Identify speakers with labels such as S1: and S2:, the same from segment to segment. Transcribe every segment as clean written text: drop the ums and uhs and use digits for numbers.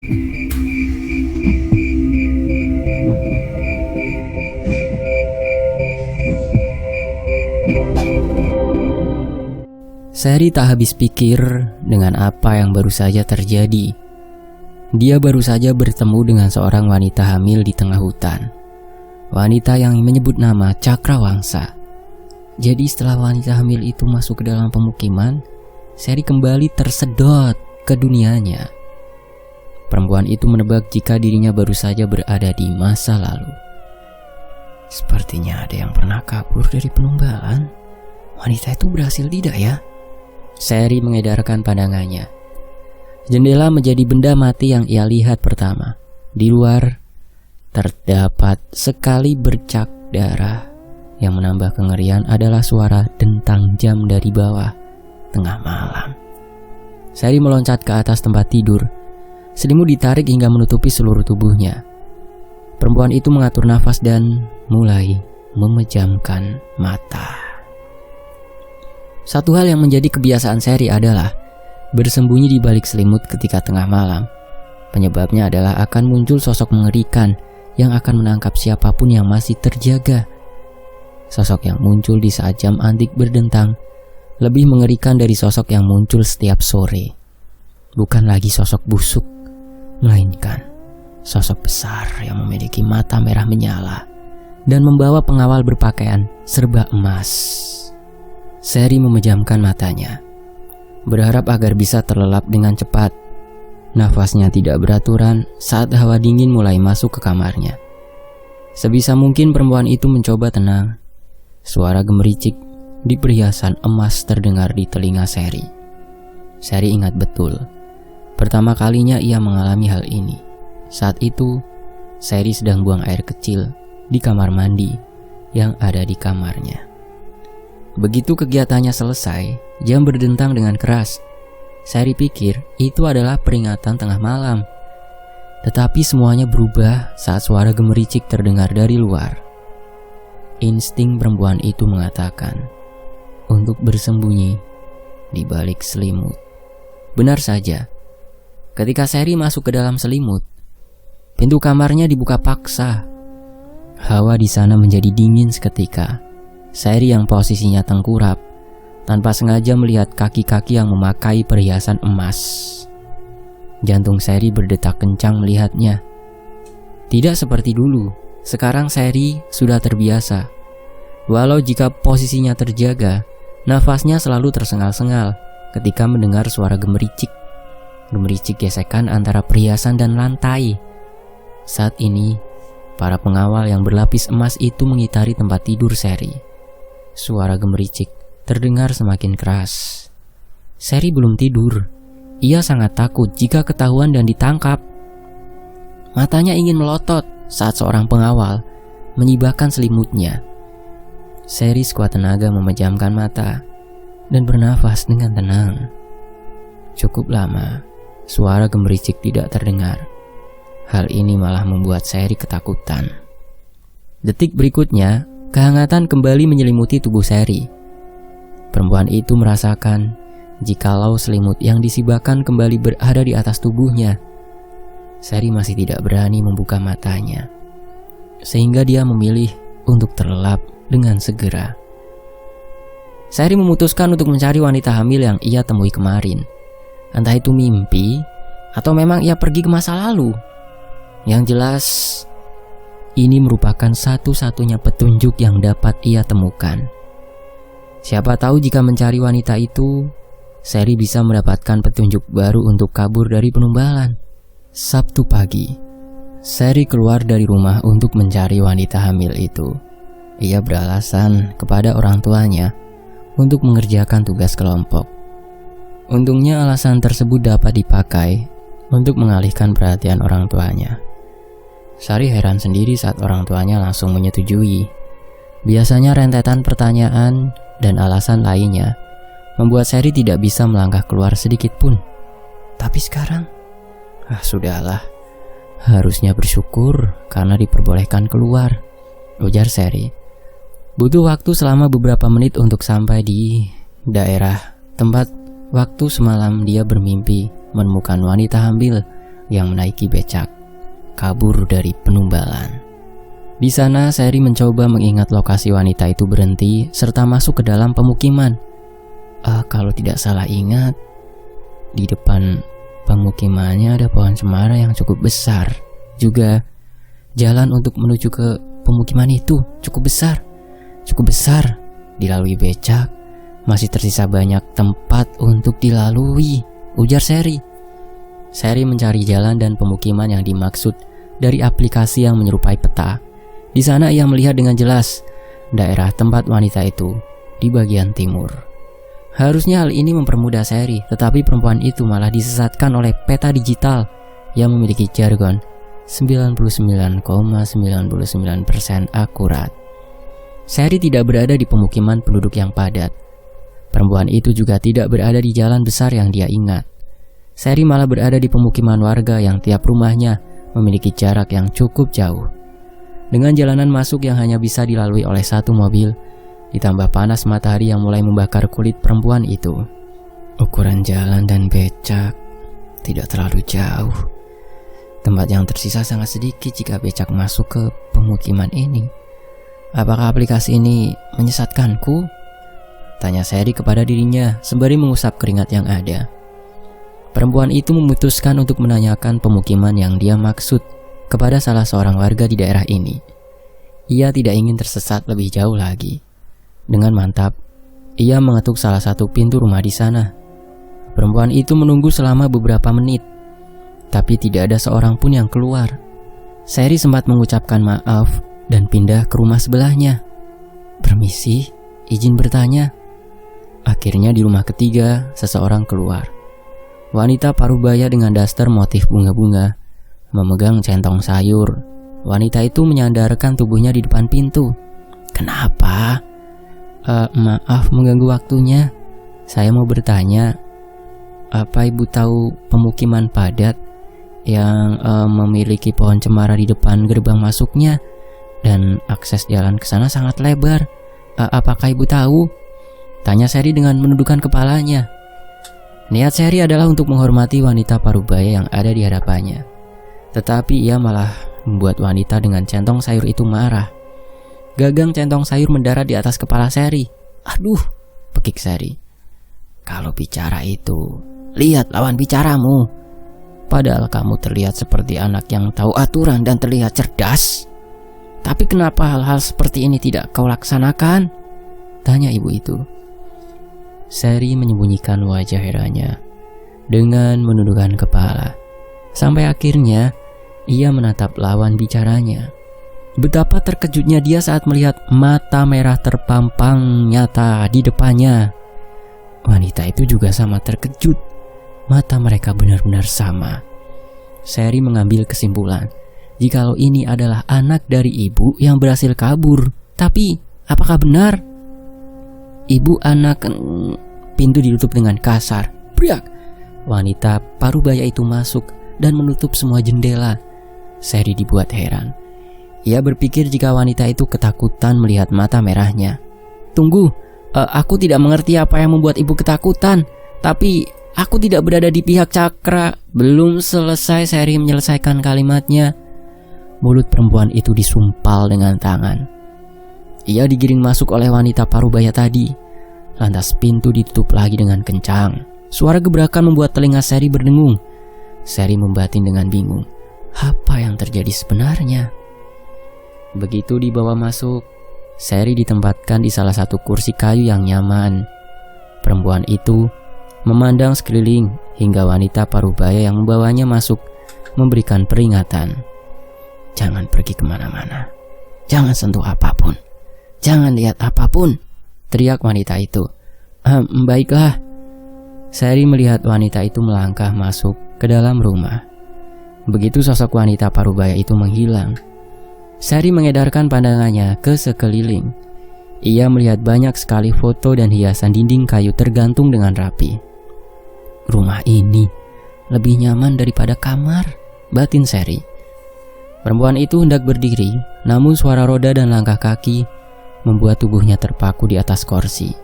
S1: Sherry tak habis pikir dengan apa yang baru saja terjadi. Dia baru saja bertemu dengan seorang wanita hamil di tengah hutan. Wanita yang menyebut nama Cakrawangsa. Jadi setelah wanita hamil itu masuk ke dalam pemukiman, Sherry kembali tersedot ke dunianya. Perempuan itu menebak jika dirinya baru saja berada di masa lalu. Sepertinya ada yang pernah kabur dari penumbalan. Wanita itu berhasil tidak ya? Sherry mengedarkan pandangannya. Jendela menjadi benda mati yang ia lihat pertama. Di luar terdapat sekali bercak darah. Yang menambah kengerian adalah suara dentang jam dari bawah tengah malam. Sherry meloncat ke atas tempat tidur. Selimut ditarik hingga menutupi seluruh tubuhnya. Perempuan itu mengatur nafas dan mulai memejamkan mata. Satu hal yang menjadi kebiasaan Sherry adalah bersembunyi di balik selimut ketika tengah malam. Penyebabnya adalah akan muncul sosok mengerikan yang akan menangkap siapapun yang masih terjaga. Sosok yang muncul di saat jam antik berdentang lebih mengerikan dari sosok yang muncul setiap sore. Bukan lagi sosok busuk, melainkan sosok besar yang memiliki mata merah menyala dan membawa pengawal berpakaian serba emas. Sherry memejamkan matanya, berharap agar bisa terlelap dengan cepat. Nafasnya tidak beraturan saat hawa dingin mulai masuk ke kamarnya. Sebisa mungkin perempuan itu mencoba tenang. Suara gemericik di perhiasan emas terdengar di telinga Sherry. Sherry ingat betul, pertama kalinya ia mengalami hal ini. Saat itu, Sherry sedang buang air kecil di kamar mandi yang ada di kamarnya. Begitu kegiatannya selesai, jam berdentang dengan keras. Sherry pikir itu adalah peringatan tengah malam. Tetapi semuanya berubah saat suara gemericik terdengar dari luar. Insting perempuan itu mengatakan untuk bersembunyi di balik selimut. Benar saja, ketika Sherry masuk ke dalam selimut, pintu kamarnya dibuka paksa. Hawa di sana menjadi dingin seketika. Sherry yang posisinya tengkurap tanpa sengaja melihat kaki-kaki yang memakai perhiasan emas. Jantung Sherry berdetak kencang melihatnya. Tidak seperti dulu, sekarang Sherry sudah terbiasa. Walau jika posisinya terjaga, nafasnya selalu tersengal-sengal ketika mendengar suara gemericik. Gemericik gesekan antara perhiasan dan lantai. Saat ini, para pengawal yang berlapis emas itu mengitari tempat tidur Sherry. Suara gemericik terdengar semakin keras. Sherry belum tidur. Ia sangat takut jika ketahuan dan ditangkap. Matanya ingin melotot saat seorang pengawal menyibakkan selimutnya. Sherry sekuat tenaga memejamkan mata dan bernafas dengan tenang. Cukup lama, suara gemericik tidak terdengar. Hal ini malah membuat Sherry ketakutan. Detik berikutnya, kehangatan kembali menyelimuti tubuh Sherry. Perempuan itu merasakan jikalau selimut yang disibakkan kembali berada di atas tubuhnya. Sherry masih tidak berani membuka matanya, sehingga dia memilih untuk terlelap dengan segera. Sherry memutuskan untuk mencari wanita hamil yang ia temui kemarin. Entah itu mimpi atau memang ia pergi ke masa lalu. Yang jelas, ini merupakan satu-satunya petunjuk yang dapat ia temukan. Siapa tahu jika mencari wanita itu, Sherry bisa mendapatkan petunjuk baru untuk kabur dari penumbalan. Sabtu pagi, Sherry keluar dari rumah untuk mencari wanita hamil itu. Ia beralasan kepada orang tuanya untuk mengerjakan tugas kelompok. Untungnya alasan tersebut dapat dipakai untuk mengalihkan perhatian orang tuanya. Sherry heran sendiri saat orang tuanya langsung menyetujui. Biasanya rentetan pertanyaan dan alasan lainnya membuat Sherry tidak bisa melangkah keluar sedikit pun. Tapi sekarang, sudahlah. Harusnya bersyukur karena diperbolehkan keluar, ujar Sherry. Butuh waktu selama beberapa menit untuk sampai di daerah tempat waktu semalam dia bermimpi menemukan wanita hamil yang menaiki becak, kabur dari penumbalan. Di sana Sherry mencoba mengingat lokasi wanita itu berhenti serta masuk ke dalam pemukiman. Kalau tidak salah ingat, di depan pemukimannya ada pohon cemara yang cukup besar. Juga jalan untuk menuju ke pemukiman itu cukup besar. Dilalui becak, masih tersisa banyak tempat untuk dilalui, ujar Sherry. Sherry mencari jalan dan pemukiman yang dimaksud dari aplikasi yang menyerupai peta. Di sana ia melihat dengan jelas daerah tempat wanita itu di bagian timur. Harusnya hal ini mempermudah Sherry, tetapi perempuan itu malah disesatkan oleh peta digital yang memiliki jargon 99,99% akurat. Sherry tidak berada di pemukiman penduduk yang padat. Perempuan itu juga tidak berada di jalan besar yang dia ingat. Sherry malah berada di pemukiman warga yang tiap rumahnya memiliki jarak yang cukup jauh. Dengan jalanan masuk yang hanya bisa dilalui oleh satu mobil, ditambah panas matahari yang mulai membakar kulit perempuan itu. Ukuran jalan dan becak tidak terlalu jauh. Tempat yang tersisa sangat sedikit jika becak masuk ke pemukiman ini. Apakah aplikasi ini menyesatkanku? Tanya Sherry kepada dirinya sembari mengusap keringat yang ada. Perempuan itu memutuskan untuk menanyakan pemukiman yang dia maksud kepada salah seorang warga di daerah ini. Ia tidak ingin tersesat lebih jauh lagi. Dengan mantap, ia mengetuk salah satu pintu rumah di sana. Perempuan itu menunggu selama beberapa menit, tapi tidak ada seorang pun yang keluar. Sherry sempat mengucapkan maaf dan pindah ke rumah sebelahnya. "Permisi, izin bertanya." Akhirnya di rumah ketiga, seseorang keluar. Wanita parubaya dengan daster motif bunga-bunga, memegang centong sayur. Wanita itu menyandarkan tubuhnya di depan pintu. "Kenapa?" Maaf mengganggu waktunya. Saya mau bertanya, apa ibu tahu pemukiman padat yang memiliki pohon cemara di depan gerbang masuknya dan akses jalan ke sana sangat lebar? Apakah ibu tahu? Tanya Sherry dengan menundukkan kepalanya. Niat Sherry adalah untuk menghormati wanita parubaya yang ada di hadapannya. Tetapi ia malah membuat wanita dengan centong sayur itu marah. Gagang centong sayur mendarat di atas kepala Sherry. "Aduh," pekik Sherry. "Kalau bicara itu, lihat lawan bicaramu. Padahal kamu terlihat seperti anak yang tahu aturan dan terlihat cerdas. Tapi kenapa hal-hal seperti ini tidak kau laksanakan?" Tanya ibu itu. Sherry menyembunyikan wajah herannya dengan menundukkan kepala. Sampai akhirnya ia menatap lawan bicaranya. Betapa terkejutnya dia saat melihat mata merah terpampang nyata di depannya. Wanita itu juga sama terkejut. Mata mereka benar-benar sama. Sherry mengambil kesimpulan, jikalau ini adalah anak dari ibu yang berhasil kabur. Tapi, apakah benar? Ibu anak... Pintu ditutup dengan kasar. Briak! Wanita parubaya itu masuk dan menutup semua jendela. Sherry dibuat heran. Ia berpikir jika wanita itu ketakutan melihat mata merahnya. "Tunggu, aku tidak mengerti apa yang membuat ibu ketakutan. Tapi aku tidak berada di pihak Cakra." Belum selesai Sherry menyelesaikan kalimatnya, mulut perempuan itu disumpal dengan tangan. Ia digiring masuk oleh wanita parubaya tadi. Lantas pintu ditutup lagi dengan kencang. Suara gebrakan membuat telinga Sherry berdengung. Sherry membatin dengan bingung. Apa yang terjadi sebenarnya? Begitu dibawa masuk, Sherry ditempatkan di salah satu kursi kayu yang nyaman. Perempuan itu memandang sekeliling hingga wanita parubaya yang membawanya masuk memberikan peringatan. "Jangan pergi kemana-mana. Jangan sentuh apapun. Jangan lihat apapun," teriak wanita itu. Baiklah." Sherry melihat wanita itu melangkah masuk ke dalam rumah. Begitu sosok wanita parubaya itu menghilang, Sherry mengedarkan pandangannya ke sekeliling. Ia melihat banyak sekali foto dan hiasan dinding kayu tergantung dengan rapi. "Rumah ini lebih nyaman daripada kamar," batin Sherry. Perempuan itu hendak berdiri, namun suara roda dan langkah kaki membuat tubuhnya terpaku di atas kursi.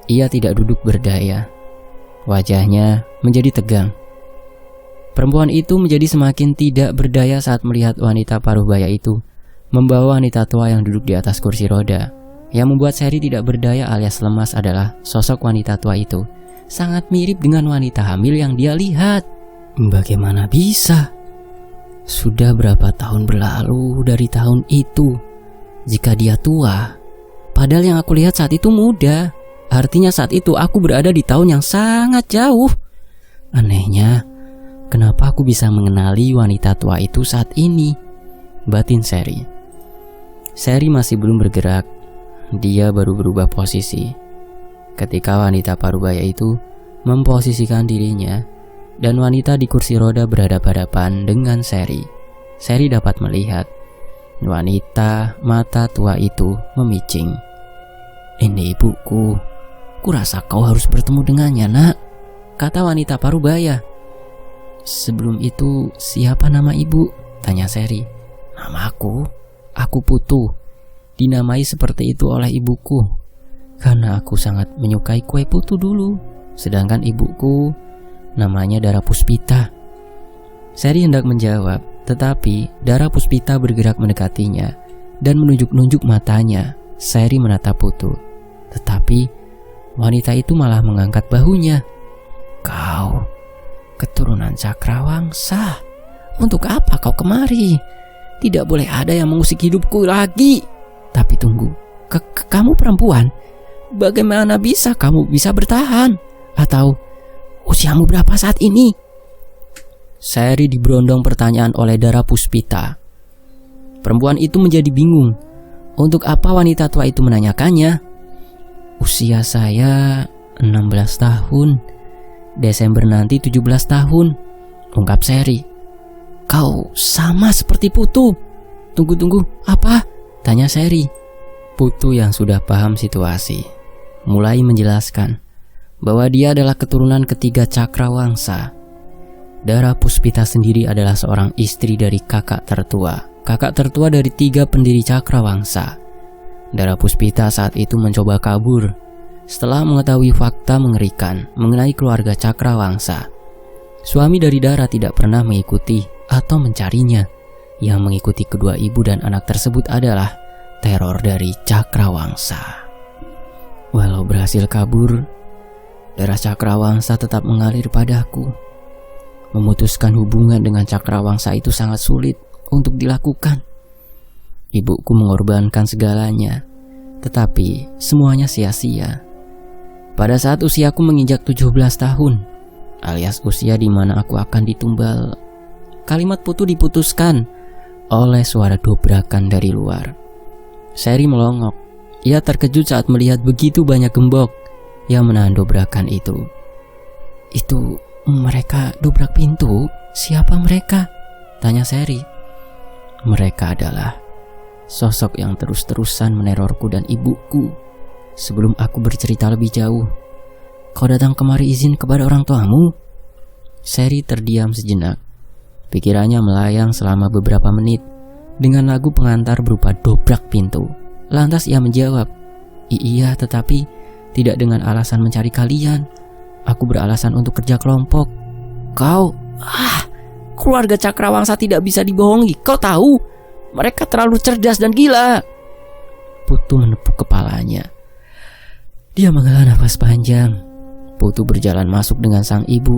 S1: Ia tidak duduk berdaya. Wajahnya menjadi tegang. Perempuan itu menjadi semakin tidak berdaya saat melihat wanita paruh baya itu membawa wanita tua yang duduk di atas kursi roda. Yang membuat Sherry tidak berdaya alias lemas adalah sosok wanita tua itu sangat mirip dengan wanita hamil yang dia lihat. Bagaimana bisa? Sudah berapa tahun berlalu dari tahun itu? Jika dia tua, padahal yang aku lihat saat itu muda. Artinya saat itu aku berada di tahun yang sangat jauh. Anehnya, kenapa aku bisa mengenali wanita tua itu saat ini? Batin Sherry. Sherry masih belum bergerak. Dia baru berubah posisi ketika wanita parubaya itu memposisikan dirinya dan wanita di kursi roda berhadapan-hadapan dengan Sherry. Sherry dapat melihat wanita mata tua itu memicing. Ini ibuku. Kurasa kau harus bertemu dengannya, nak, kata wanita parubaya. Sebelum itu, siapa nama ibu? Tanya Sherry. Namaku, aku Putu. Dinamai seperti itu oleh ibuku karena aku sangat menyukai kue putu dulu. Sedangkan ibuku namanya Dara Puspita. Sherry hendak menjawab, tetapi Dara Puspita bergerak mendekatinya dan menunjuk-nunjuk matanya. Sherry menatap Putu, tetapi wanita itu malah mengangkat bahunya. Kau keturunan Cakrawangsa. Untuk apa kau kemari? Tidak boleh ada yang mengusik hidupku lagi. Tapi tunggu, kamu perempuan. Bagaimana bisa kamu bisa bertahan? Atau usiamu berapa saat ini? Sherry diberondong pertanyaan oleh Dara Puspita. Perempuan itu menjadi bingung. Untuk apa wanita tua itu menanyakannya? Usia saya 16 tahun. Desember nanti 17 tahun, ungkap Sherry. Kau sama seperti Putu. Tunggu, apa? Tanya Sherry. Putu yang sudah paham situasi mulai menjelaskan bahwa dia adalah keturunan ketiga Cakrawangsa. Dara Puspita sendiri adalah seorang istri dari kakak tertua dari 3 pendiri Cakrawangsa. Dara Puspita saat itu mencoba kabur setelah mengetahui fakta mengerikan mengenai keluarga Cakrawangsa. Suami dari Dara tidak pernah mengikuti atau mencarinya. Yang mengikuti kedua ibu dan anak tersebut adalah teror dari Cakrawangsa. Walau berhasil kabur, darah Cakrawangsa tetap mengalir padaku. Memutuskan hubungan dengan Cakrawangsa itu sangat sulit untuk dilakukan. Ibuku mengorbankan segalanya, tetapi semuanya sia-sia. Pada saat usiaku menginjak 17 tahun, alias usia di mana aku akan ditumbal, kalimat Putu diputuskan oleh suara dobrakan dari luar. Sherry melongok. Ia terkejut saat melihat begitu banyak gembok yang menahan dobrakan itu. Itu mereka dobrak pintu? Siapa mereka? Tanya Sherry. Mereka adalah sosok yang terus-terusan menerorku dan ibuku. Sebelum aku bercerita lebih jauh, kau datang kemari izin kepada orang tuamu? Sherry terdiam sejenak. Pikirannya melayang selama beberapa menit dengan lagu pengantar berupa dobrak pintu. Lantas ia menjawab, iya, tetapi tidak dengan alasan mencari kalian. Aku beralasan untuk kerja kelompok. Kau, keluarga Cakrawangsa tidak bisa dibohongi. Kau tahu, mereka terlalu cerdas dan gila. Putu menepuk kepalanya. Dia menghela nafas panjang. Putu berjalan masuk dengan sang ibu.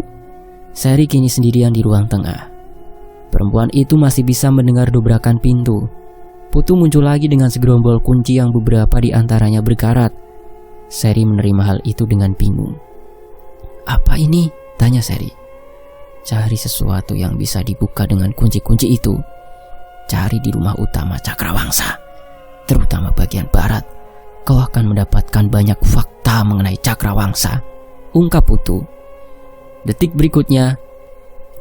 S1: Sherry kini sendirian di ruang tengah. Perempuan itu masih bisa mendengar dobrakan pintu. Putu muncul lagi dengan segerombol kunci yang beberapa di antaranya berkarat. Sherry menerima hal itu dengan bingung. Apa ini? Tanya Sherry. Cari sesuatu yang bisa dibuka dengan kunci-kunci itu. Cari di rumah utama Cakrawangsa, terutama bagian barat. Kau akan mendapatkan banyak fakta mengenai Cakrawangsa, ungkap Putu. Detik berikutnya,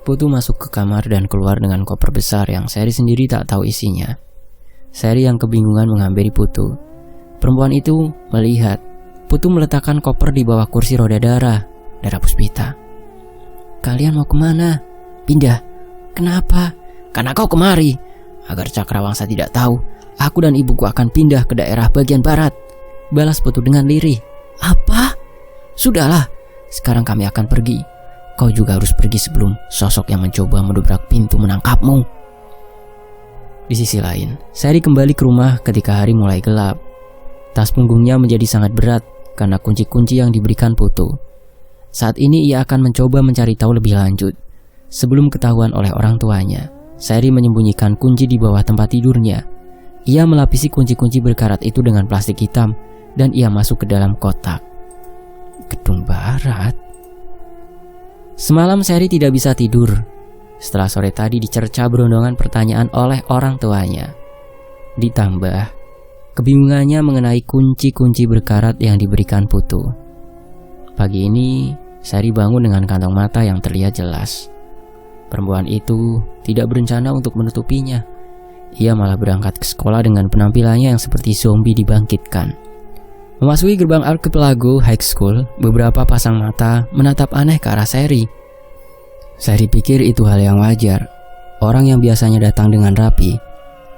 S1: Putu masuk ke kamar dan keluar dengan koper besar yang Sherry sendiri tak tahu isinya. Sherry yang kebingungan menghampiri Putu. Perempuan itu melihat Putu meletakkan koper di bawah kursi roda Dara Puspita. Kalian mau kemana? Pindah. Kenapa? Karena kau kemari. Agar Cakrawangsa tidak tahu, aku dan ibuku akan pindah ke daerah bagian barat, balas Putu dengan lirih. Apa? Sudahlah, sekarang kami akan pergi. kau juga harus pergi sebelum sosok yang mencoba mendobrak pintu menangkapmu. Di sisi lain, Sherry kembali ke rumah ketika hari mulai gelap. Tas punggungnya menjadi sangat berat karena kunci-kunci yang diberikan Putu. Saat ini ia akan mencoba mencari tahu lebih lanjut. Sebelum ketahuan oleh orang tuanya, Sherry menyembunyikan kunci di bawah tempat tidurnya. Ia melapisi kunci-kunci berkarat itu dengan plastik hitam dan ia masuk ke dalam kotak. Gedung Barat. Semalam Sherry tidak bisa tidur. Setelah sore tadi dicerca berondongan pertanyaan oleh orang tuanya. Ditambah kebingungannya mengenai kunci-kunci berkarat yang diberikan Putu. Pagi ini Sherry bangun dengan kantong mata yang terlihat jelas. Perempuan itu tidak berencana untuk menutupinya. Ia malah berangkat ke sekolah dengan penampilannya yang seperti zombie dibangkitkan. Memasuki gerbang Archipelago High School, beberapa pasang mata menatap aneh ke arah Sherry. Sherry pikir itu hal yang wajar. Orang yang biasanya datang dengan rapi,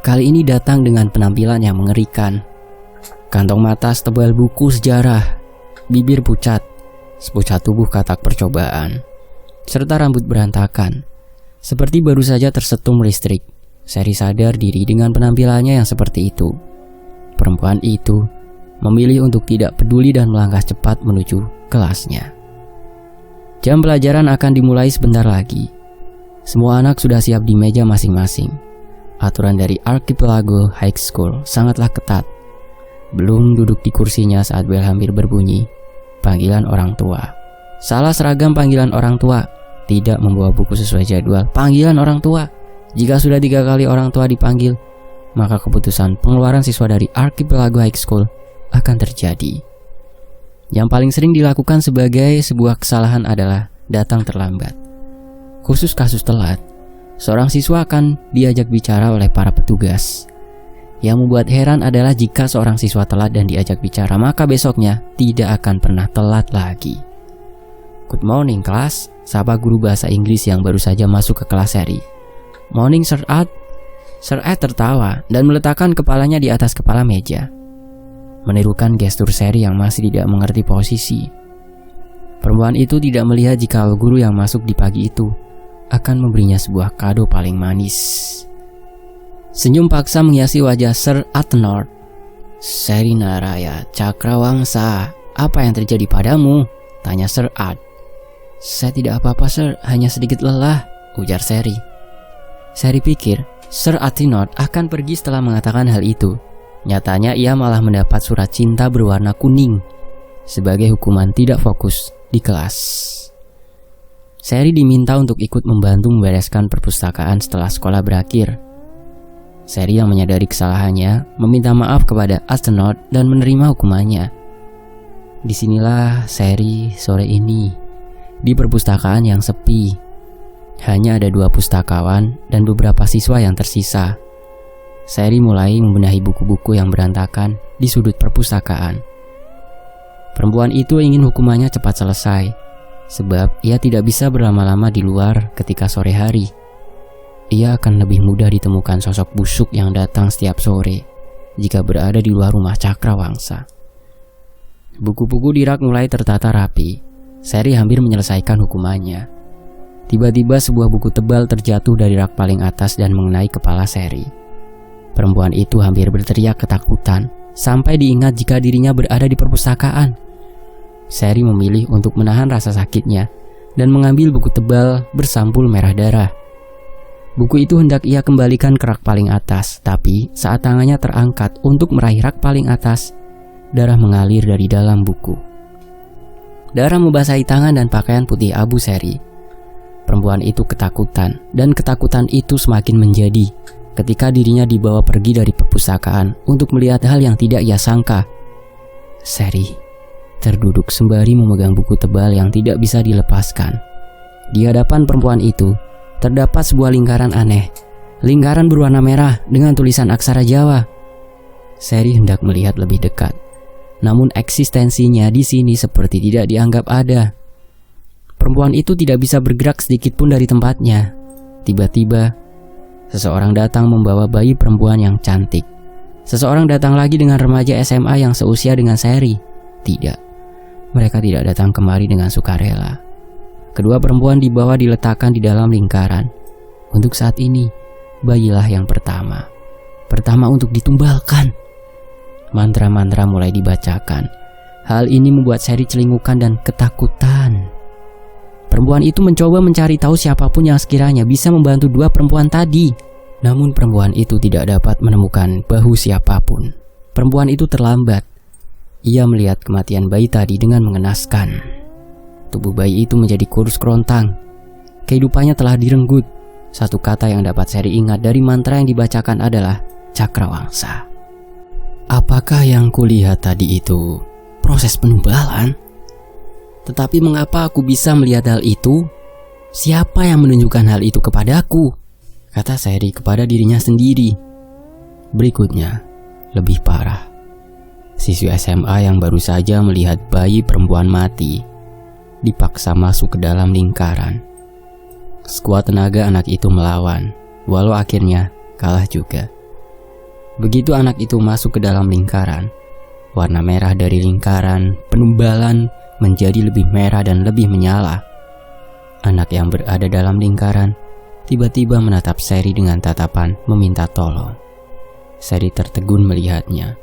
S1: kali ini datang dengan penampilan yang mengerikan. Kantong mata setebal buku sejarah, bibir pucat, sepucat tubuh katak percobaan, serta rambut berantakan, seperti baru saja tersetum listrik. Sherry sadar diri dengan penampilannya yang seperti itu. Perempuan itu memilih untuk tidak peduli dan melangkah cepat menuju kelasnya. Jam pelajaran akan dimulai sebentar lagi. Semua anak sudah siap di meja masing-masing. Aturan dari Archipelago High School sangatlah ketat. Belum duduk di kursinya saat bel hampir berbunyi, panggilan orang tua. Salah seragam panggilan orang tua. Tidak membawa buku sesuai jadwal, panggilan orang tua. Jika sudah 3 kali orang tua dipanggil, maka keputusan pengeluaran siswa dari Archipelago High School akan terjadi. Yang paling sering dilakukan sebagai sebuah kesalahan adalah datang terlambat. Khusus kasus telat, seorang siswa akan diajak bicara oleh para petugas. Yang membuat heran adalah jika seorang siswa telat dan diajak bicara, maka besoknya tidak akan pernah telat lagi. Good morning kelas, sapa guru bahasa Inggris yang baru saja masuk ke kelas Sherry. Morning Sir Ed. Sir Ed tertawa dan meletakkan kepalanya di atas kepala meja, menirukan gestur Sherry yang masih tidak mengerti posisi. Perempuan itu tidak melihat jika guru yang masuk di pagi itu akan memberinya sebuah kado paling manis. Senyum paksa menghiasi wajah Sir Athenor. Sherry Naraya Cakrawangsa, apa yang terjadi padamu? Tanya Sir Ed. Saya tidak apa-apa Sir, hanya sedikit lelah, ujar Sherry. Sherry pikir Sir Athenor akan pergi setelah mengatakan hal itu. Nyatanya ia malah mendapat surat cinta berwarna kuning sebagai hukuman tidak fokus di kelas. Sherry diminta untuk ikut membantu membereskan perpustakaan setelah sekolah berakhir. Sherry yang menyadari kesalahannya meminta maaf kepada Athenor dan menerima hukumannya. Disinilah Sherry sore ini di perpustakaan yang sepi. Hanya ada 2 pustakawan dan beberapa siswa yang tersisa. Sherry mulai membenahi buku-buku yang berantakan di sudut perpustakaan. Perempuan itu ingin hukumannya cepat selesai, sebab ia tidak bisa berlama-lama di luar ketika sore hari. Ia akan lebih mudah ditemukan sosok busuk yang datang setiap sore jika berada di luar rumah Cakrawangsa. Buku-buku di rak mulai tertata rapi. Sherry hampir menyelesaikan hukumannya. Tiba-tiba sebuah buku tebal terjatuh dari rak paling atas dan mengenai kepala Sherry. Perempuan itu hampir berteriak ketakutan sampai diingat jika dirinya berada di perpustakaan. Sherry memilih untuk menahan rasa sakitnya dan mengambil buku tebal bersampul merah darah. Buku itu hendak ia kembalikan ke rak paling atas, tapi saat tangannya terangkat untuk meraih rak paling atas, darah mengalir dari dalam buku. Darah membasahi tangan dan pakaian putih abu Sherry. Perempuan itu ketakutan, dan ketakutan itu semakin menjadi ketika dirinya dibawa pergi dari perpustakaan untuk melihat hal yang tidak ia sangka. Sherry terduduk sembari memegang buku tebal yang tidak bisa dilepaskan. Di hadapan perempuan itu terdapat sebuah lingkaran aneh, lingkaran berwarna merah dengan tulisan aksara Jawa. Sherry hendak melihat lebih dekat, namun eksistensinya di sini seperti tidak dianggap ada. Perempuan itu tidak bisa bergerak sedikit pun dari tempatnya. Tiba-tiba, seseorang datang membawa bayi perempuan yang cantik. Seseorang datang lagi dengan remaja SMA yang seusia dengan Sherry. Tidak, mereka tidak datang kemari dengan sukarela. Kedua perempuan dibawa diletakkan di dalam lingkaran. Untuk saat ini, bayilah yang pertama. Pertama untuk ditumbalkan. Mantra-mantra mulai dibacakan. Hal ini membuat Sherry celingukan dan ketakutan. Perempuan itu mencoba mencari tahu siapapun yang sekiranya bisa membantu dua perempuan tadi. Namun perempuan itu tidak dapat menemukan bahu siapapun. Perempuan itu terlambat. Ia melihat kematian bayi tadi dengan mengenaskan. Tubuh bayi itu menjadi kurus kerontang. Kehidupannya telah direnggut. Satu kata yang dapat Sherry ingat dari mantra yang dibacakan adalah Cakrawangsa. Apakah yang kulihat tadi itu proses penumbalan? Tetapi mengapa aku bisa melihat hal itu? Siapa yang menunjukkan hal itu kepadaku? Kata Sherry kepada dirinya sendiri. Berikutnya, lebih parah. Siswi SMA yang baru saja melihat bayi perempuan mati dipaksa masuk ke dalam lingkaran. Sekuat tenaga anak itu melawan, walau akhirnya kalah juga. Begitu anak itu masuk ke dalam lingkaran, warna merah dari lingkaran penumbalan menjadi lebih merah dan lebih menyala. Anak yang berada dalam lingkaran tiba-tiba menatap Sherry dengan tatapan meminta tolong. Sherry tertegun melihatnya.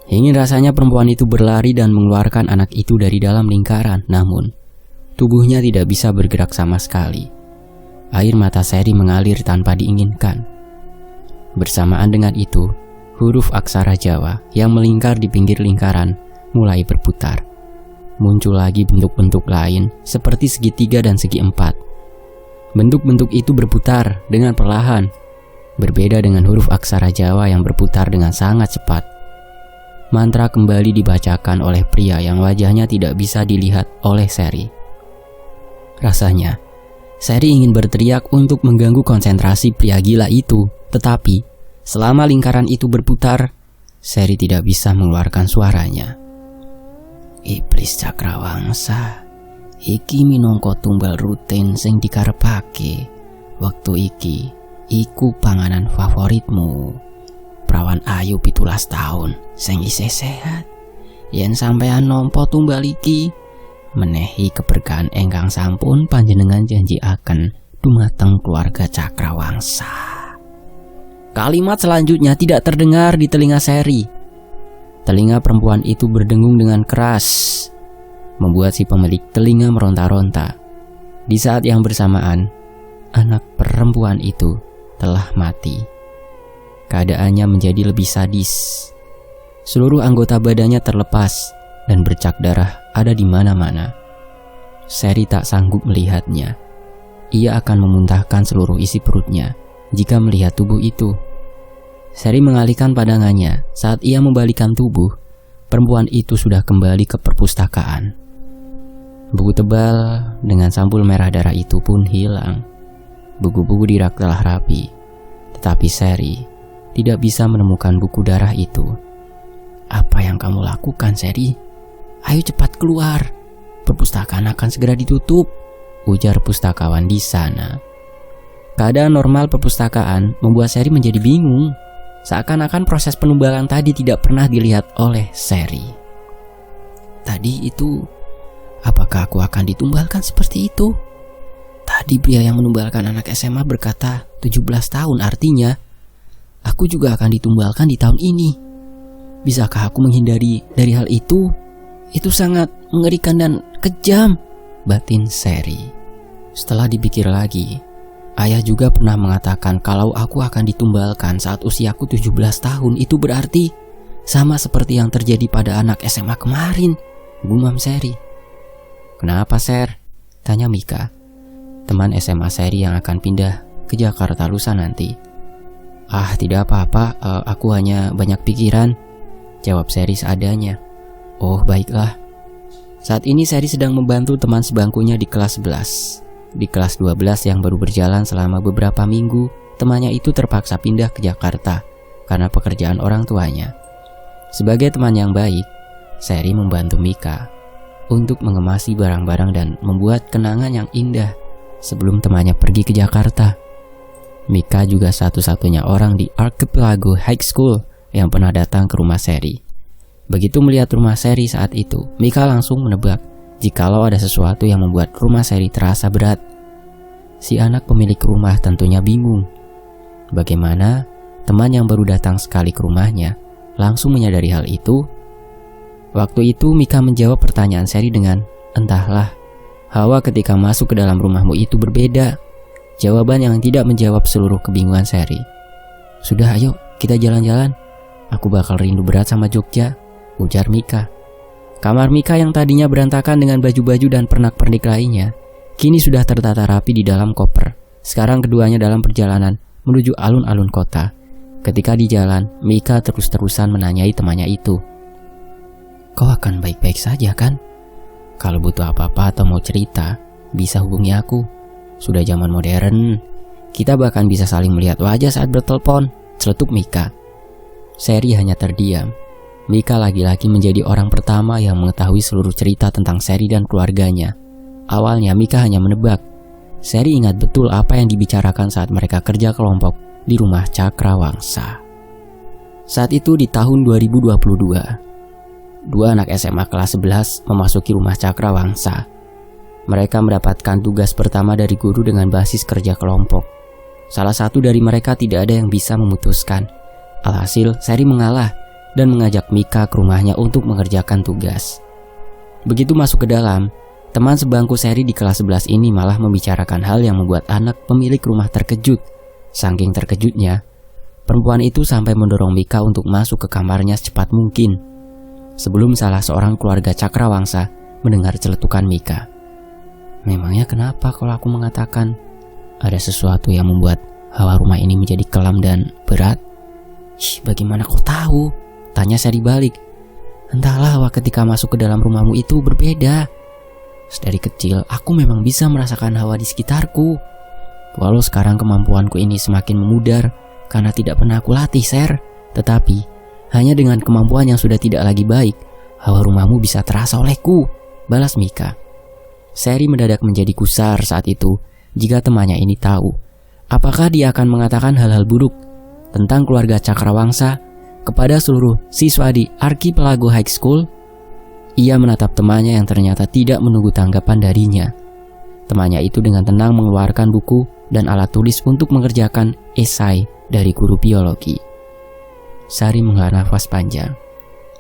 S1: Ingin rasanya perempuan itu berlari dan mengeluarkan anak itu dari dalam lingkaran, namun tubuhnya tidak bisa bergerak sama sekali. Air mata Sherry mengalir tanpa diinginkan. Bersamaan dengan itu, huruf aksara Jawa yang melingkar di pinggir lingkaran mulai berputar. Muncul lagi bentuk-bentuk lain seperti segitiga dan segi empat. Bentuk-bentuk itu berputar dengan perlahan, berbeda dengan huruf aksara Jawa yang berputar dengan sangat cepat. Mantra kembali dibacakan oleh pria yang wajahnya tidak bisa dilihat oleh Sherry. Rasanya, Sherry ingin berteriak untuk mengganggu konsentrasi pria gila itu, tetapi selama lingkaran itu berputar, Sherry tidak bisa mengeluarkan suaranya. Iblis Cakrawangsa, iki minangka tumbal rutin sing dikarepake. Wektu iki, iku panganan favoritmu. Prawan ayu 17 tahun, sing isih sehat. Yen sampean nampa tumbal iki, menehi keberkahan ingkang sampun panjenengan janjiaken dumateng keluarga Cakrawangsa. Kalimat selanjutnya tidak terdengar di telinga Sherry. Telinga perempuan itu berdengung dengan keras, membuat si pemilik telinga meronta-ronta. Di saat yang bersamaan, anak perempuan itu telah mati. Keadaannya menjadi lebih sadis. Seluruh anggota badannya terlepas dan bercak darah ada di mana-mana. Sherry tak sanggup melihatnya. Ia akan memuntahkan seluruh isi perutnya jika melihat tubuh itu. Sherry mengalihkan pandangannya. Saat ia membalikan tubuh, perempuan itu sudah kembali ke perpustakaan. Buku tebal dengan sampul merah darah itu pun hilang. Buku-buku di rak telah rapi, tetapi Sherry tidak bisa menemukan buku darah itu. Apa yang kamu lakukan, Sherry? Ayo cepat keluar. Perpustakaan akan segera ditutup, ujar pustakawan di sana. Keadaan normal perpustakaan membuat Sherry menjadi bingung. Seakan-akan proses penumbalan tadi tidak pernah dilihat oleh Sherry. Tadi itu, apakah aku akan ditumbalkan seperti itu? Tadi pria yang menumbalkan anak SMA berkata 17 tahun, artinya aku juga akan ditumbalkan di tahun ini. Bisakah aku menghindari dari hal itu? Itu sangat mengerikan dan kejam, batin Sherry. Setelah dipikir lagi, ayah juga pernah mengatakan kalau aku akan ditumbalkan saat usiaku 17 tahun. Itu berarti sama seperti yang terjadi pada anak SMA kemarin, gumam Sherry. Kenapa, Sher? Tanya Mika, teman SMA Sherry yang akan pindah ke Jakarta lusa nanti. Ah, tidak apa-apa, aku hanya banyak pikiran, jawab Sherry seadanya. Oh, baiklah. Saat ini Sherry sedang membantu teman sebangkunya di kelas 11. Di kelas 12 yang baru berjalan selama beberapa minggu, temannya itu terpaksa pindah ke Jakarta karena pekerjaan orang tuanya. Sebagai teman yang baik, Sherry membantu Mika untuk mengemasi barang-barang dan membuat kenangan yang indah sebelum temannya pergi ke Jakarta. Mika juga satu-satunya orang di Archipelago High School yang pernah datang ke rumah Sherry. Begitu melihat rumah Sherry saat itu, Mika langsung menebak jikalau ada sesuatu yang membuat rumah Seri terasa berat. Si anak pemilik rumah tentunya bingung. Bagaimana teman yang baru datang sekali ke rumahnya langsung menyadari hal itu? Waktu itu Mika menjawab pertanyaan Seri dengan, "Entahlah, hawa ketika masuk ke dalam rumahmu itu berbeda." Jawaban yang tidak menjawab seluruh kebingungan Seri. "Sudah, ayo kita jalan-jalan. Aku bakal rindu berat sama Jogja," ujar Mika. Kamar Mika yang tadinya berantakan dengan baju-baju dan pernak-pernik lainnya, kini sudah tertata rapi di dalam koper. Sekarang keduanya dalam perjalanan menuju alun-alun kota. Ketika di jalan, Mika terus-terusan menanyai temannya itu. "Kau akan baik-baik saja kan? Kalau butuh apa-apa atau mau cerita, bisa hubungi aku. Sudah zaman modern, kita bahkan bisa saling melihat wajah saat bertelepon," celetuk Mika. Seri hanya terdiam. Mika lagi-lagi menjadi orang pertama yang mengetahui seluruh cerita tentang Seri dan keluarganya. Awalnya Mika hanya menebak. Seri ingat betul apa yang dibicarakan saat mereka kerja kelompok di rumah Cakrawangsa. Saat itu di tahun 2022, dua anak SMA kelas 11 memasuki rumah Cakrawangsa. Mereka mendapatkan tugas pertama dari guru dengan basis kerja kelompok. Salah satu dari mereka tidak ada yang bisa memutuskan. Alhasil, Seri mengalah dan mengajak Mika ke rumahnya untuk mengerjakan tugas. Begitu masuk ke dalam, teman sebangku Seri di kelas 11 ini malah membicarakan hal yang membuat anak pemilik rumah terkejut. Saking terkejutnya, perempuan itu sampai mendorong Mika untuk masuk ke kamarnya secepat mungkin. Sebelum salah seorang keluarga Cakrawangsa mendengar celetukan Mika. "Memangnya kenapa kalau aku mengatakan ada sesuatu yang membuat hawa rumah ini menjadi kelam dan berat?" "Ih, bagaimana kau tahu?" tanya Seri balik. "Entahlah, hawa ketika masuk ke dalam rumahmu itu berbeda. Dari kecil aku memang bisa merasakan hawa di sekitarku. Walau sekarang kemampuanku ini semakin memudar karena tidak pernah aku latih, Ser. Tetapi hanya dengan kemampuan yang sudah tidak lagi baik, hawa rumahmu bisa terasa olehku," balas Mika. Seri mendadak menjadi gusar saat itu jika temannya ini tahu. Apakah dia akan mengatakan hal-hal buruk tentang keluarga Cakrawangsa kepada seluruh siswa di Archipelago High School? Ia menatap temannya yang ternyata tidak menunggu tanggapan darinya. Temannya itu dengan tenang mengeluarkan buku dan alat tulis untuk mengerjakan esai dari guru biologi. Sari menghela nafas panjang.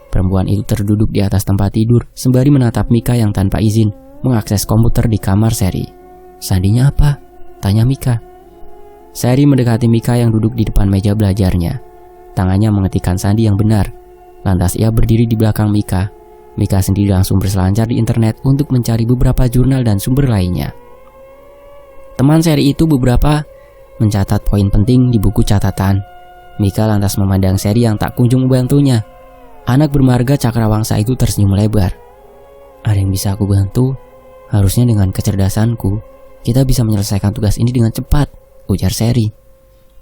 S1: Perempuan itu terduduk di atas tempat tidur sembari menatap Mika yang tanpa izin mengakses komputer di kamar Seri. "Sandinya apa?" tanya Mika. Seri mendekati Mika yang duduk di depan meja belajarnya. Tangannya mengetikkan sandi yang benar. Lantas ia berdiri di belakang Mika. Mika sendiri langsung berselancar di internet untuk mencari beberapa jurnal dan sumber lainnya. Teman Seri itu beberapa mencatat poin penting di buku catatan. Mika lantas memandang Seri yang tak kunjung membantunya. Anak bermarga Cakrawangsa itu tersenyum lebar. "Ada yang bisa aku bantu? Harusnya dengan kecerdasanku, kita bisa menyelesaikan tugas ini dengan cepat," ujar Seri.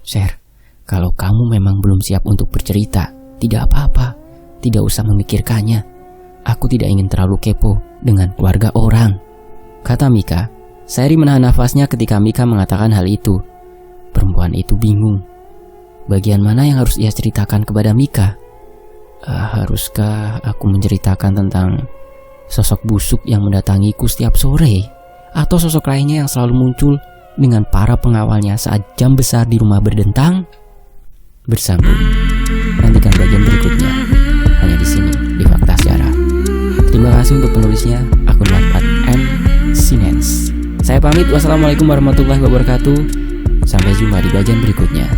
S1: "Ser, kalau kamu memang belum siap untuk bercerita, tidak apa-apa. Tidak usah memikirkannya. Aku tidak ingin terlalu kepo dengan keluarga orang," kata Mika. Seri menahan nafasnya ketika Mika mengatakan hal itu. Perempuan itu bingung. Bagian mana yang harus ia ceritakan kepada Mika? Haruskah aku menceritakan tentang sosok busuk yang mendatangiku setiap sore? Atau sosok lainnya yang selalu muncul dengan para pengawalnya saat jam besar di rumah berdentang? Bersambung. Nantikan bagian berikutnya hanya di sini di Fakta Sejarah. Terima kasih untuk penulisnya, akun Wattpad M Sinens. Saya pamit, wassalamualaikum warahmatullahi wabarakatuh. Sampai jumpa di bagian berikutnya.